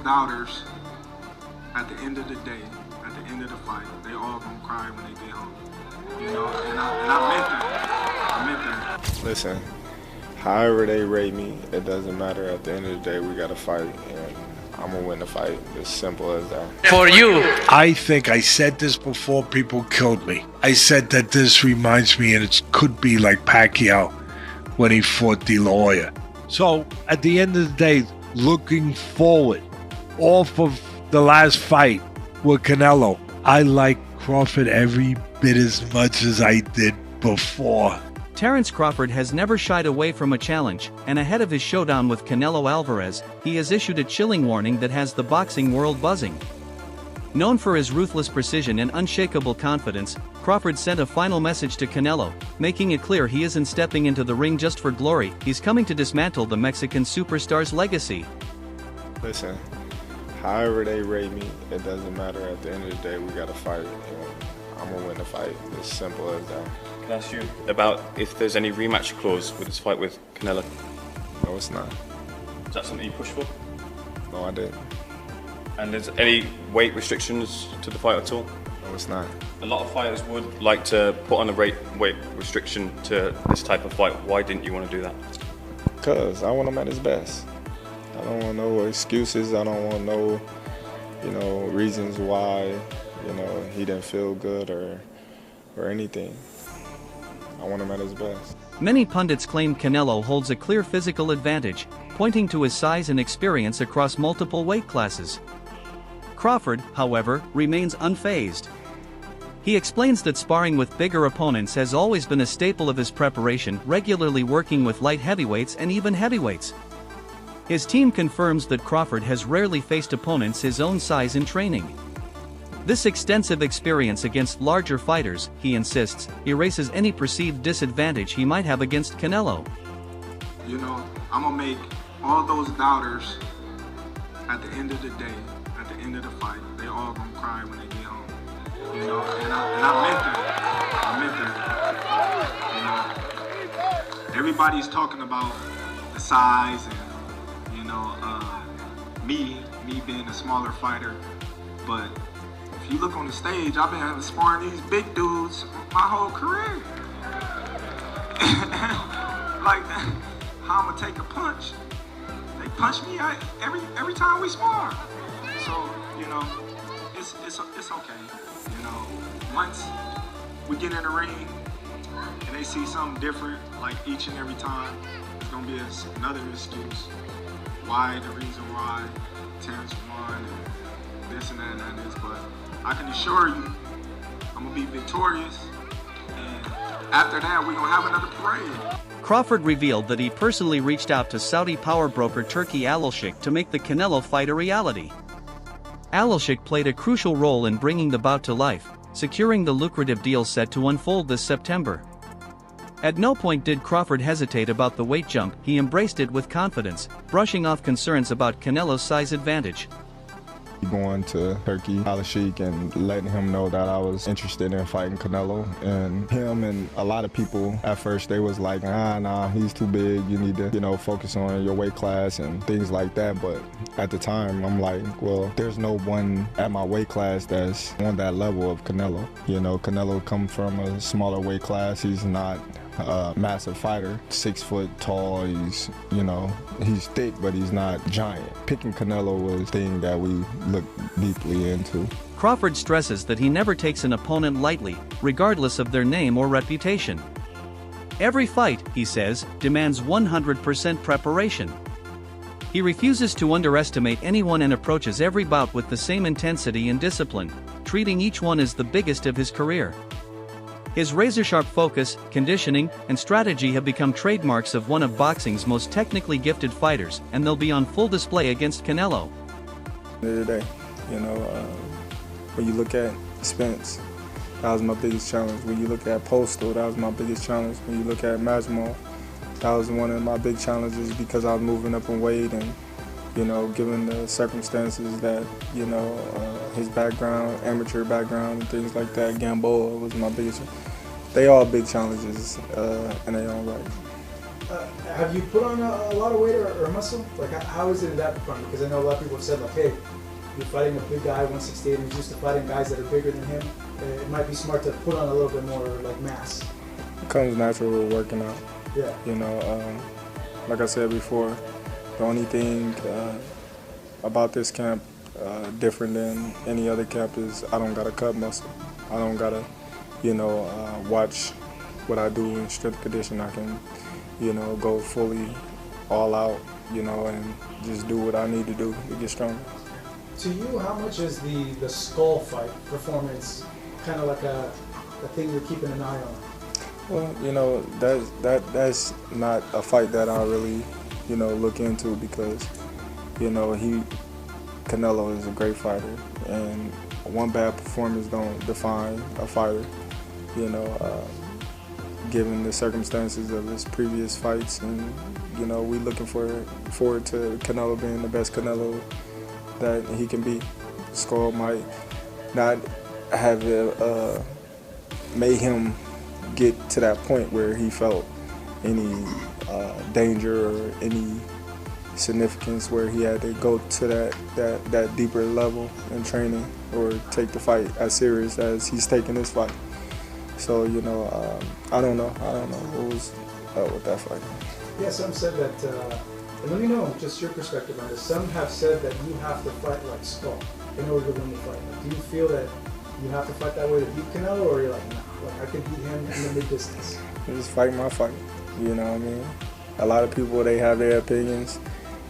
doubters, at the end of the day, at the end of the fight, they all gonna cry when they get home. You know, and I meant that. I meant that. Listen, however they rate me, it doesn't matter. At the end of the day, we gotta fight, and I'm gonna win the fight. As simple as that. For you, I think I said this before people killed me. I said that this reminds me, and it could be like Pacquiao when he fought De La Hoya. So at the end of the day, looking forward off of the last fight with Canelo, I like Crawford every bit as much as I did before. Terence Crawford has never shied away from a challenge, and ahead of his showdown with Canelo Álvarez, he has issued a chilling warning that has the boxing world buzzing. Known for his ruthless precision and unshakable confidence, Crawford sent a final message to Canelo, making it clear he isn't stepping into the ring just for glory, he's coming to dismantle the Mexican superstar's legacy. Listen, however they rate me, it doesn't matter. At the end of the day, we gotta fight, and I'm gonna win the fight. As simple as that. Can I ask you about if there's any rematch clause with this fight with Canelo? No, it's not. Is that something you push for? No, I didn't. And is any weight restrictions to the fight at all? No, it's not. A lot of fighters would like to put on a weight restriction to this type of fight. Why didn't you want to do that? Because I want him at his best. I don't want no excuses. I don't want no, reasons why, he didn't feel good or anything. I want him at his best. Many pundits claim Canelo holds a clear physical advantage, pointing to his size and experience across multiple weight classes. Crawford, however, remains unfazed. He explains that sparring with bigger opponents has always been a staple of his preparation, regularly working with light heavyweights and even heavyweights. His team confirms that Crawford has rarely faced opponents his own size in training. This extensive experience against larger fighters, he insists, erases any perceived disadvantage he might have against Canelo. I'm gonna make all those doubters, at the end of the day, at the end of the fight, they all gonna cry when they get home. And I meant that. I meant that. Everybody's talking about the size and, me being a smaller fighter, but if you look on the stage, I've been sparring these big dudes my whole career. Like, how I'm gonna take a punch? They punch me every time we spar. So, it's okay. Once we get in the ring and they see something different, like each and every time, it's gonna be another excuse. Why, the reason why Terence won and this and that and this, but I can assure you, I'm gonna be victorious, and after that, we're gonna have another parade. Crawford revealed that he personally reached out to Saudi power broker Turki Al-Sheikh to make the Canelo fight a reality. Al-Sheikh played a crucial role in bringing the bout to life, securing the lucrative deal set to unfold this September. At no point did Crawford hesitate about the weight jump, he embraced it with confidence, brushing off concerns about Canelo's size advantage. Going to Turki Al-Sheikh and letting him know that I was interested in fighting Canelo, and him and a lot of people at first, they was like, nah, he's too big, you need to focus on your weight class and things like that. But at the time, I'm like, well, there's no one at my weight class that's on that level of Canelo. Canelo come from a smaller weight class. He's not a massive fighter, 6 foot tall. He's thick, but he's not giant. Picking Canelo was a thing that we looked deeply into. Crawford stresses that he never takes an opponent lightly, regardless of their name or reputation. Every fight, he says, demands 100% preparation. He refuses to underestimate anyone and approaches every bout with the same intensity and discipline, treating each one as the biggest of his career. His razor-sharp focus, conditioning, and strategy have become trademarks of one of boxing's most technically gifted fighters, and they'll be on full display against Canelo. At the end of the day, when you look at Spence, that was my biggest challenge. When you look at Postal, that was my biggest challenge. When you look at Majmal, that was one of my big challenges because I was moving up in weight and, given the circumstances that, his background, amateur background and things like that, Gamboa was my biggest. They all big challenges in their own right. Have you put on a lot of weight or muscle? Like, how is it in that front? Because I know a lot of people have said, like, hey, you're fighting a big guy, 168, and he's used to fighting guys that are bigger than him. It might be smart to put on a little bit more, like, mass. It comes natural with working out. Yeah. You know, like I said before, the only thing about this camp different than any other camp is I don't gotta cut muscle. I don't gotta, you know, watch what I do in strength condition. I can, you know, go fully all out, you know, and just do what I need to do to get stronger. To you, how much is the skull fight performance kind of like a thing you're keeping an eye on? Well, you know, that's not a fight that I really, you know, look into because, you know, Canelo is a great fighter, and one bad performance don't define a fighter, you know, given the circumstances of his previous fights, and, you know, we looking forward to Canelo being the best Canelo that he can be. Skull might not have made him get to that point where he felt any danger or any significance where he had to go to that deeper level in training or take the fight as serious as he's taking this fight. So, you know, I don't know what was up with that fight. Yeah, some said that, and let me know just your perspective on this. Some have said that you have to fight like Skull in order to win the fight. Like, do you feel that you have to fight that way to beat Canelo, or you're like, nah, like I can beat him in the mid-distance? Just fight my fight, you know what I mean? A lot of people, they have their opinions.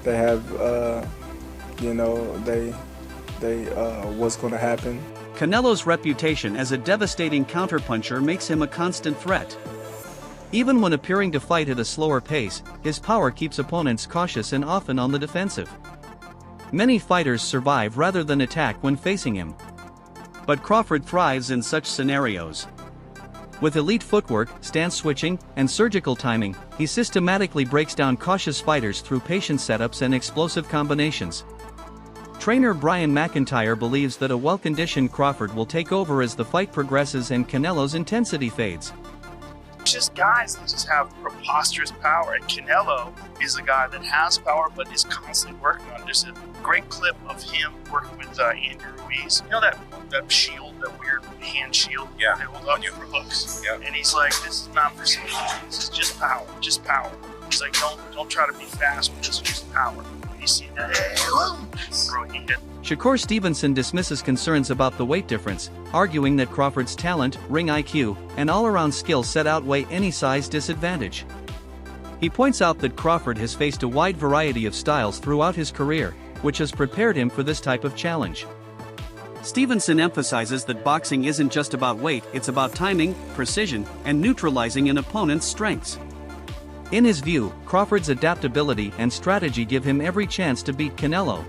They have, you know, they what's going to happen. Canelo's reputation as a devastating counterpuncher makes him a constant threat. Even when appearing to fight at a slower pace, his power keeps opponents cautious and often on the defensive. Many fighters survive rather than attack when facing him. But Crawford thrives in such scenarios. With elite footwork, stance switching, and surgical timing, he systematically breaks down cautious fighters through patient setups and explosive combinations. Trainer Brian McIntyre believes that a well-conditioned Crawford will take over as the fight progresses and Canelo's intensity fades. Just guys that just have preposterous power, and Canelo is a guy that has power but is constantly working on it. There's a great clip of him working with Andrew Ruiz. You know that shield, that weird hand shield? Yeah. They hold on you for hooks. Yeah. And he's like, this is not for speed. This is just power. Just power. He's like, don't try to be fast with this, just power. When you see that, bro, he hit. Shakur Stevenson dismisses concerns about the weight difference, arguing that Crawford's talent, ring IQ, and all-around skill set outweigh any size disadvantage. He points out that Crawford has faced a wide variety of styles throughout his career, which has prepared him for this type of challenge. Stevenson emphasizes that boxing isn't just about weight, it's about timing, precision, and neutralizing an opponent's strengths. In his view, Crawford's adaptability and strategy give him every chance to beat Canelo.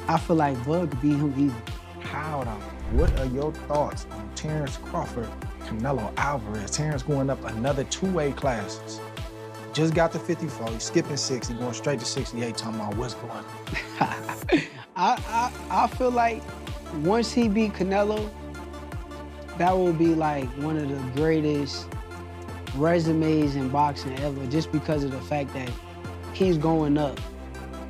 I feel like Bud could beat him easy. How though? What are your thoughts on Terence Crawford, Canelo Álvarez? Terence going up another 2 weight classes. Just got to 54, he's skipping 60, going straight to 68, talking about what's going on. I feel like once he beat Canelo, that will be like one of the greatest resumes in boxing ever, just because of the fact that he's going up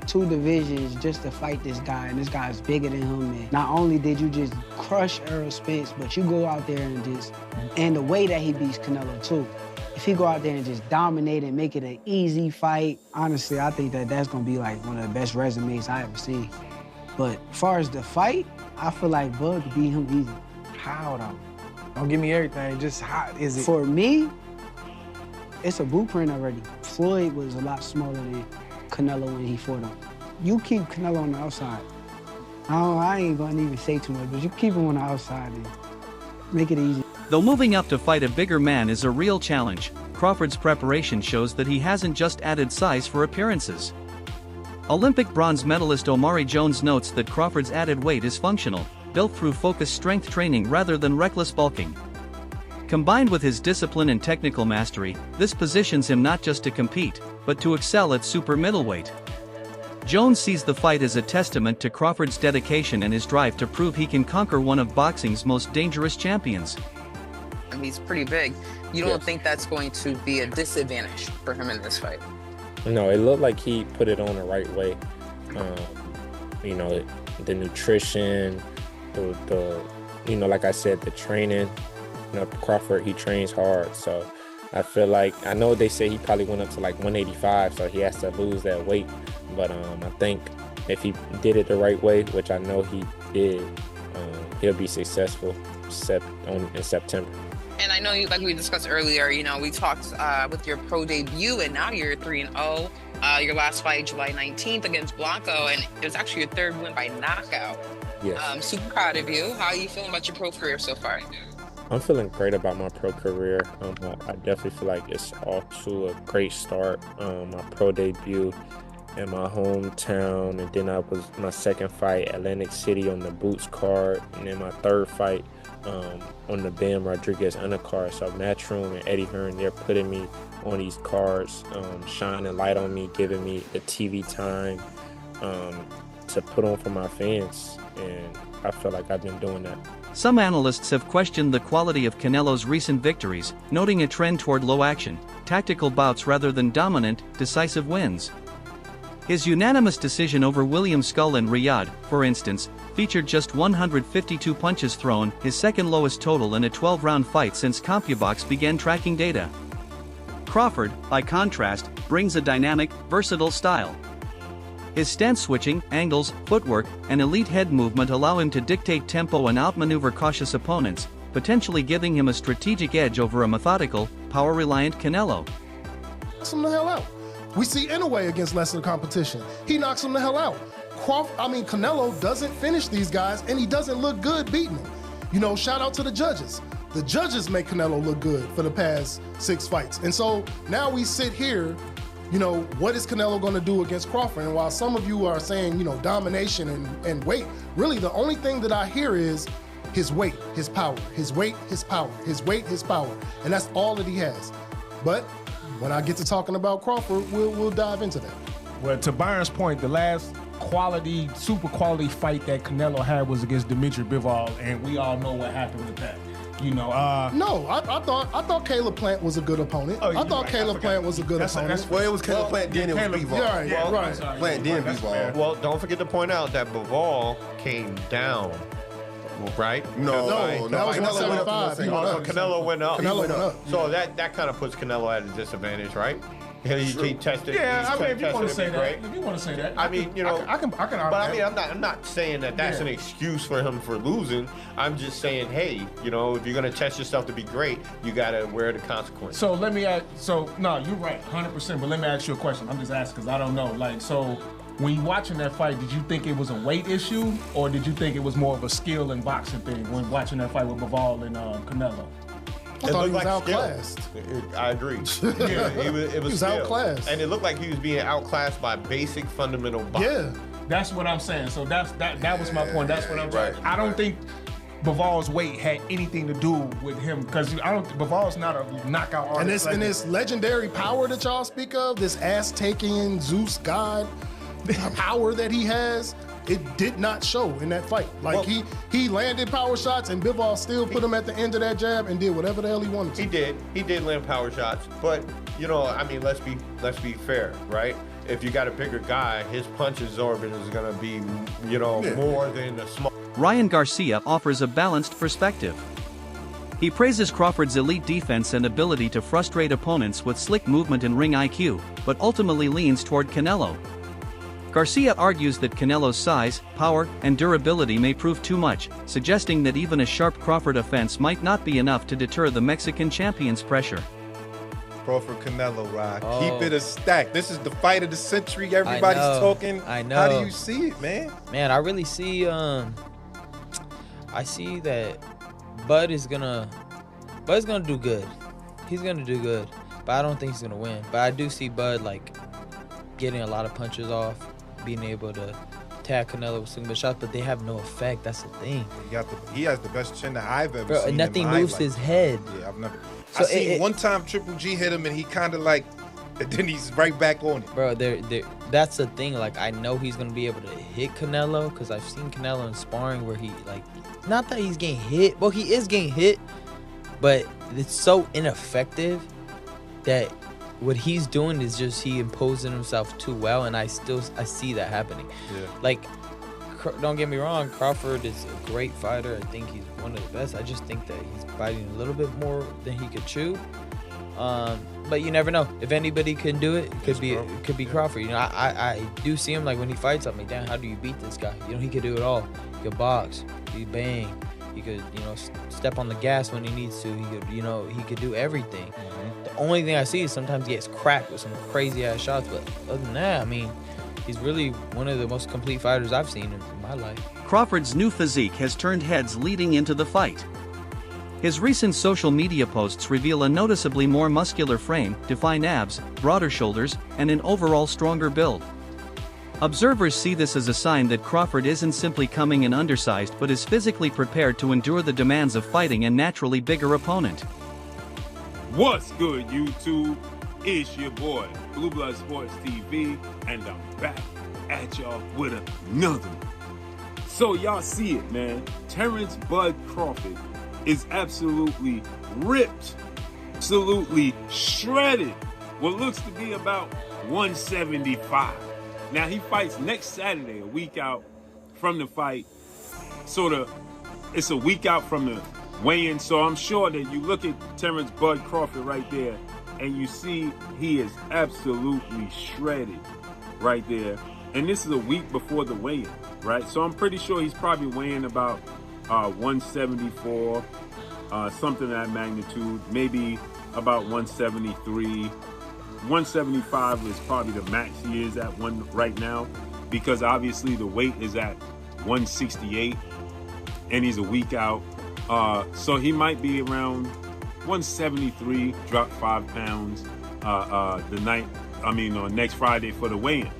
2 divisions just to fight this guy, and this guy's bigger than him. And not only did you just crush Errol Spence, but you go out there and the way that he beats Canelo too. If he go out there and just dominate and make it an easy fight, honestly, I think that that's gonna be like one of the best resumes I ever seen. But as far as the fight, I feel like Bud could beat him easy. How though? Don't give me everything, just how is it? For me, it's a blueprint already. Floyd was a lot smaller than Canelo when he fought him. You keep Canelo on the outside. I ain't gonna even say too much, but you keep him on the outside and make it easy. Though moving up to fight a bigger man is a real challenge, Crawford's preparation shows that he hasn't just added size for appearances. Olympic bronze medalist Omari Jones notes that Crawford's added weight is functional, built through focused strength training rather than reckless bulking. Combined with his discipline and technical mastery, this positions him not just to compete, but to excel at super middleweight. Jones sees the fight as a testament to Crawford's dedication and his drive to prove he can conquer one of boxing's most dangerous champions. I mean, he's pretty big, You don't think that's going to be a disadvantage for him in this fight? No, it looked like he put it on the right way. You know, the nutrition, the you know, like I said, the training. You know, Crawford, he trains hard, so I feel like, I know they say he probably went up to like 185, so he has to lose that weight. But I think if he did it the right way, which I know he did, he'll be successful in September. And I know, like we discussed earlier, you know, we talked with your pro debut, and now you're 3-0. Your last fight, July 19th against Blanco, and it was actually your third win by knockout. Yes. Super proud of you. How are you feeling about your pro career so far? I'm feeling great about my pro career. I definitely feel like it's off to a great start. My pro debut in my hometown, and then I was my second fight, Atlantic City, on the Boots card, and then my third fight on the Ben Rodriguez undercard. So Matchroom and Eddie Hearn, they're putting me on these cards, shining light on me, giving me the TV time to put on for my fans, and I feel like I've been doing that. Some analysts have questioned the quality of Canelo's recent victories, noting a trend toward low action, tactical bouts rather than dominant, decisive wins. His unanimous decision over William Skull in Riyadh, for instance, featured just 152 punches thrown, his second lowest total in a 12-round fight since CompuBox began tracking data. Crawford, by contrast, brings a dynamic, versatile style. His stance switching, angles, footwork, and elite head movement allow him to dictate tempo and outmaneuver cautious opponents, potentially giving him a strategic edge over a methodical, power-reliant Canelo. Knocks him the hell out. We see Inoue against lesser competition. He knocks him the hell out. Canelo doesn't finish these guys, and he doesn't look good beating them. You know, shout out to the judges. The judges make Canelo look good for the past 6 fights. And so now we sit here, you know, what is Canelo going to do against Crawford? And while some of you are saying, you know, domination and weight, really the only thing that I hear is his weight, his power, his weight, his power, his weight, his power. And that's all that he has. But when I get to talking about Crawford, we'll dive into that. Well, to Byron's point, the last quality, super quality fight that Canelo had was against Dimitri Bivol, and we all know what happened with that. You know, no, I thought Caleb Plant was a good opponent. I thought Caleb Plant was a good opponent. Well, it was Caleb Plant, then it was Bivol. Right. Plant, then Bivol. Well, don't forget to point out that Bivol came down, right? No, that was 175. Canelo went up. Canelo went up. So that kind of puts Canelo at a disadvantage, right? He tested. Yeah, I mean, if you want to say that, I mean, you know, I can. But I mean, I'm not saying that that's an excuse for him for losing. I'm just saying, hey, you know, if you're gonna test yourself to be great, you gotta wear the consequences. So let me ask. So no, you're right, 100%. But let me ask you a question. I'm just asking because I don't know. Like, so when you watching that fight, did you think it was a weight issue, or did you think it was more of a skill and boxing thing when watching that fight with Bivol and Canelo? I thought he was outclassed. I agree. Yeah, it was outclassed. And it looked like he was being outclassed by basic fundamental boxing. Yeah. That's what I'm saying. So that was my point. That's what I'm trying. I don't think Bivol's weight had anything to do with him because Bivol's not a knockout artist. And this legendary power that y'all speak of, this ass-taking Zeus god power that he has, it did not show in that fight. Like, he landed power shots, and Bivol still put him at the end of that jab and did whatever the hell he wanted to. He did land power shots, but you know, I mean, let's be fair, right? If you got a bigger guy, his punch absorption is gonna be, you know, more than a small. Ryan Garcia offers a balanced perspective. He praises Crawford's elite defense and ability to frustrate opponents with slick movement and ring IQ, but ultimately leans toward Canelo. Garcia argues that Canelo's size, power, and durability may prove too much, suggesting that even a sharp Crawford offense might not be enough to deter the Mexican champion's pressure. Crawford Canelo, Rock. Keep it a stack. This is the fight of the century. Everybody's talking. I know. How do you see it, man? Man, I really see I see that Bud is gonna do good. He's gonna do good. But I don't think he's gonna win. But I do see Bud like getting a lot of punches off, being able to tag Canelo with single shots, but they have no effect. That's the thing. He has the best chin that I've ever seen. And nothing moves his head. Yeah, I've never. So I seen one time Triple G hit him and he kind of like, and then he's right back on it. Bro, that's the thing. Like, I know he's gonna be able to hit Canelo because I've seen Canelo in sparring where he like, not that he's getting hit. Well, he is getting hit, but it's so ineffective that what he's doing is just he imposing himself too well, and I see that happening. Yeah. Like, don't get me wrong, Crawford is a great fighter. I think he's one of the best. I just think that he's fighting a little bit more than he could chew. But you never know. If anybody can do it, it could be Crawford. You know, I do see him, like, when he fights, I'm like, damn, how do you beat this guy? You know, he could do it all. He could box, he could bang, he could, you know, step on the gas when he needs to. He could, you know, he could do everything. The only thing I see is sometimes he gets cracked with some crazy ass shots, but other than that, I mean, he's really one of the most complete fighters I've seen in my life. Crawford's new physique has turned heads leading into the fight. His recent social media posts reveal a noticeably more muscular frame, defined abs, broader shoulders, and an overall stronger build. Observers see this as a sign that Crawford isn't simply coming in undersized but is physically prepared to endure the demands of fighting a naturally bigger opponent. What's good, YouTube? It's your boy, Blue Blood Sports TV, and I'm back at y'all with another one. So y'all see it, man. Terence Bud Crawford is absolutely ripped, absolutely shredded. What looks to be about 175. Now he fights next Saturday, a week out from the fight. It's a week out from the weigh-in, so I'm sure that you look at Terence Bud Crawford right there, and you see he is absolutely shredded right there. And this is a week before the weigh-in, right? So I'm pretty sure he's probably weighing about 174, something of that magnitude, maybe about 173. 175 is probably the max he is at right now, because obviously the weight is at 168 and he's a week out. So he might be around 173, drop 5 pounds next Friday for the weigh-in.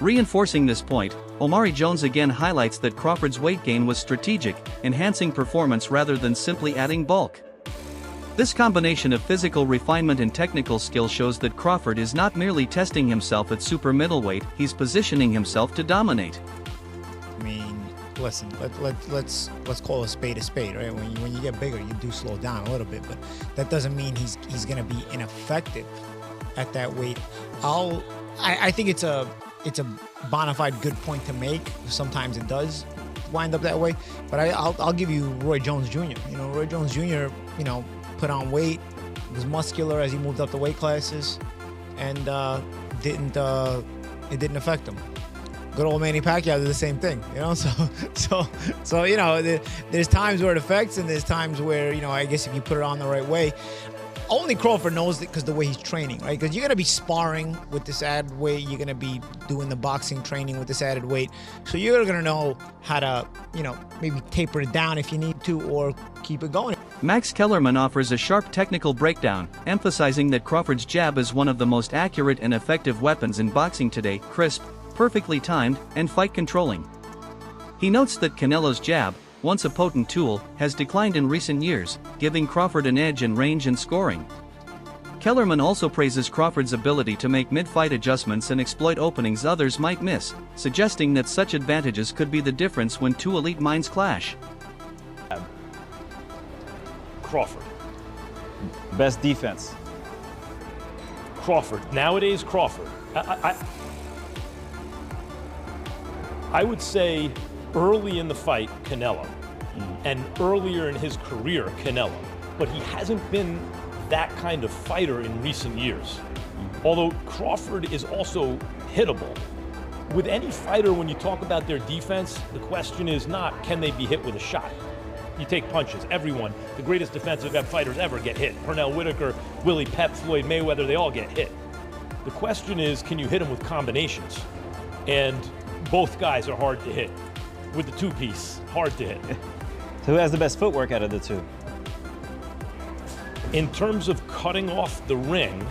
Reinforcing this point, Omari Jones again highlights that Crawford's weight gain was strategic, enhancing performance rather than simply adding bulk. This combination of physical refinement and technical skill shows that Crawford is not merely testing himself at super middleweight, he's positioning himself to dominate. I mean, listen, let's call a spade, right? When you get bigger, you do slow down a little bit, but that doesn't mean he's going to be ineffective at that weight. I think it's a bona fide good point to make. Sometimes it does wind up that way, but I'll give you Roy Jones Jr. You know, Roy Jones Jr. Put on weight, was muscular as he moved up the weight classes, and it didn't affect him. Good old Manny Pacquiao did the same thing, you know. So you know, there's times where it affects, and there's times where, you know, I guess if you put it on the right way. Only Crawford knows it because the way he's training, right? Because you're going to be sparring with this added weight. You're going to be doing the boxing training with this added weight. So you're going to know how to, you know, maybe taper it down if you need to, or keep it going. Max Kellerman offers a sharp technical breakdown, emphasizing that Crawford's jab is one of the most accurate and effective weapons in boxing today, crisp, perfectly timed, and fight-controlling. He notes that Canelo's jab, once a potent tool, has declined in recent years, giving Crawford an edge in range and scoring. Kellerman also praises Crawford's ability to make mid-fight adjustments and exploit openings others might miss, suggesting that such advantages could be the difference when two elite minds clash. Crawford. Best defense. Crawford. Nowadays, Crawford. I would say early in the fight, Canelo, and earlier in his career, Canelo, but he hasn't been that kind of fighter in recent years. Although Crawford is also hittable. With any fighter, when you talk about their defense, the question is not, can they be hit with a shot? You take punches. Everyone, the greatest defensive fighters ever get hit. Pernell Whitaker, Willie Pep, Floyd Mayweather, they all get hit. The question is, can you hit them with combinations? And both guys are hard to hit. With the two-piece, hard to hit. So who has the best footwork out of the two? In terms of cutting off the ring,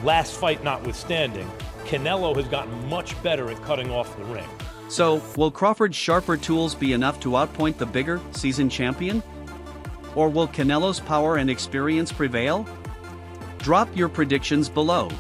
last fight notwithstanding, Canelo has gotten much better at cutting off the ring. So, will Crawford's sharper tools be enough to outpoint the bigger, seasoned champion? Or will Canelo's power and experience prevail? Drop your predictions below.